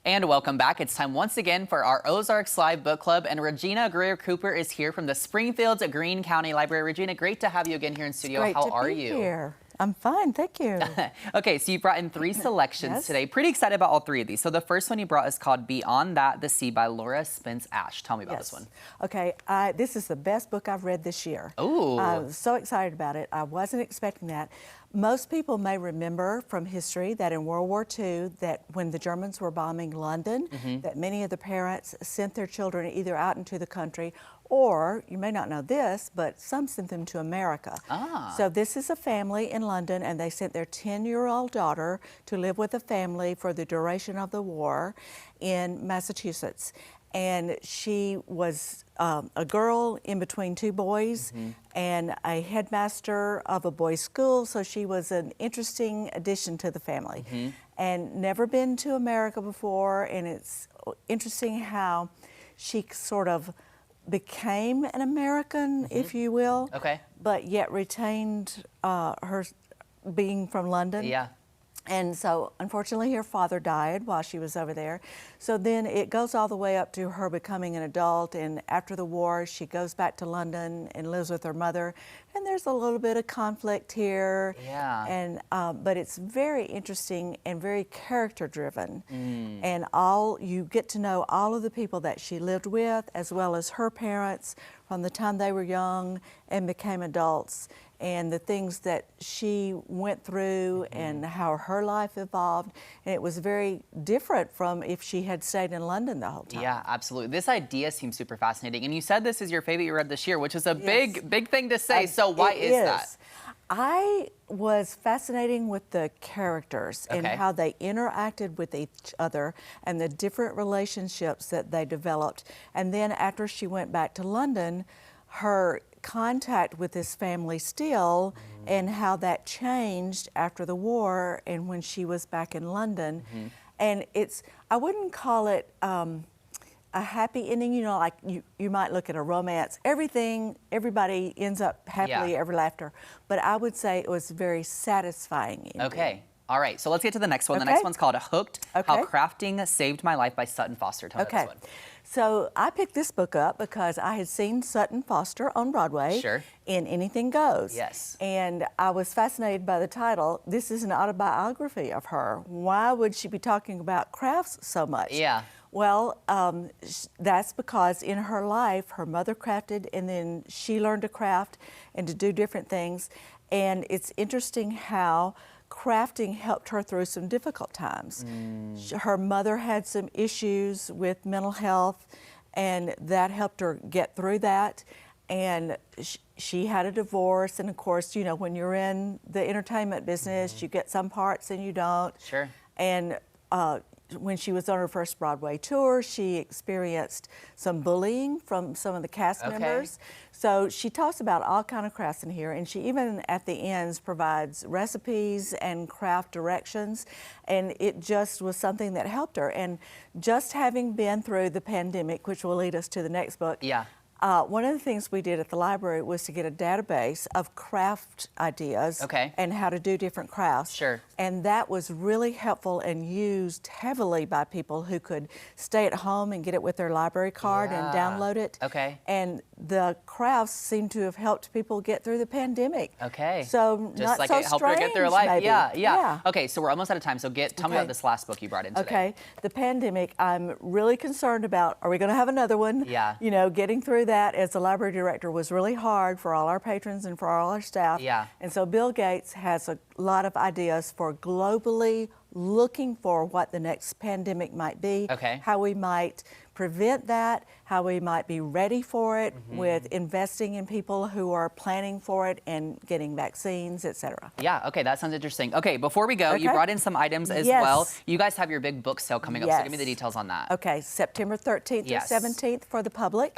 And welcome back. It's time once again for our Ozarks Live Book Club, and Regina Greer-Cooper is here from the Springfield's Greene County Library. Regina, great to have you again here in studio. How are you? Here. I'm fine, thank you. Okay, so you brought in 3 selections today. Pretty excited about all 3 of these. So the first one you brought is called Beyond That, the Sea by Laura Spence-Ash. Tell me about this one. Okay, this is the best book I've read this year. Ooh. I'm so excited about it. I wasn't expecting that. Most people may remember from history that in World War II, that when the Germans were bombing London, that many of the parents sent their children either out into the country, or, you may not know this, but some sent them to America. So this is a family in London, and they sent their 10-year-old daughter to live with a family for the duration of the war in Massachusetts. And she was a girl in between 2 boys and a headmaster of a boys' school, so she was an interesting addition to the family. And never been to America before, and it's interesting how she sort of became an American, if you will, but yet retained her being from London. And so, unfortunately, her father died while she was over there. So then it goes all the way up to her becoming an adult, and after the war, she goes back to London and lives with her mother. And there's a little bit of conflict here. And but it's very interesting and very character-driven. And you get to know all of the people that she lived with, as well as her parents from the time they were young and became adults, and the things that she went through and how her life evolved. And it was very different from if she had stayed in London the whole time. Yeah, absolutely. This idea seems super fascinating. And you said this is your favorite you read this year, which is a big thing to say. So why is that? I was fascinating with the characters and how they interacted with each other and the different relationships that they developed. And then after she went back to London, her contact with this family still, and how that changed after the war and when she was back in London. And I wouldn't call it a happy ending, you know, like you might look at a romance. Everybody ends up happily ever after. But I would say it was very satisfying ending. All right, so let's get to the next one. The next one's called Hooked, How Crafting Saved My Life by Sutton Foster. Tell me about this one. So I picked this book up because I had seen Sutton Foster on Broadway in Anything Goes. And I was fascinated by the title. This is an autobiography of her. Why would she be talking about crafts so much? Well, that's because in her life, her mother crafted, and then she learned to craft and to do different things. And it's interesting how crafting helped her through some difficult times. Her mother had some issues with mental health, and that helped her get through that. And she had a divorce, and of course, you know, when you're in the entertainment business, you get some parts and you don't. And when she was on her first Broadway tour, she experienced some bullying from some of the cast members. So she talks about all kind of crafts in here, and she even at the ends provides recipes and craft directions, and it just was something that helped her. And just having been through the pandemic, which will lead us to the next book, one of the things we did at the library was to get a database of craft ideas and how to do different crafts. And that was really helpful and used heavily by people who could stay at home and get it with their library card and download it. And the crafts seem to have helped people get through the pandemic. So just not like so it helped her get through life. Maybe. Okay, so we're almost out of time. So tell me about this last book you brought in today. The pandemic, I'm really concerned about. Are we going to have another one? You know, getting through that as the library director was really hard for all our patrons and for all our staff. And so Bill Gates has a lot of ideas for globally looking for what the next pandemic might be, how we might prevent that, how we might be ready for it with investing in people who are planning for it and getting vaccines, etc. Okay, that sounds interesting. Okay, before we go, you brought in some items as well. You guys have your big book sale coming up, so give me the details on that. September 13th to 17th for the public.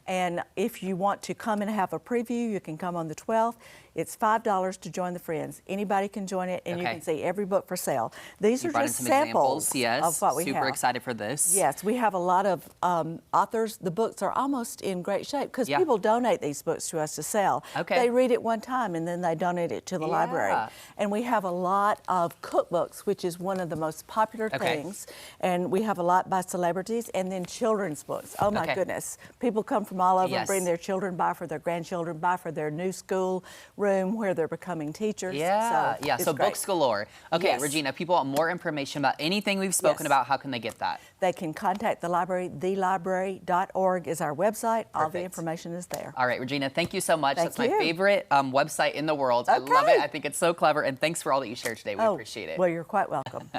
And if you want to come and have a preview, you can come on the 12th. It's $5 to join the Friends. Anybody can join it, and you can see every book for sale. These are just samples of what we have. Super excited for this. Yes, we have a lot of of authors, the books are almost in great shape because people donate these books to us to sell. Okay. They read it one time and then they donate it to the library. And we have a lot of cookbooks, which is one of the most popular things. And we have a lot by celebrities, and then children's books. Oh my goodness. People come from all over and bring their children by for their grandchildren, by for their new school room where they're becoming teachers. So books galore. Okay, Regina, people want more information about anything we've spoken about. How can they get that? They can contact the library. thelibrary.org is our website. All the information is there. All right, Regina, thank you so much. That's my favorite website in the world. I love it. I think it's so clever. And thanks for all that you shared today. We appreciate it. Well, you're quite welcome.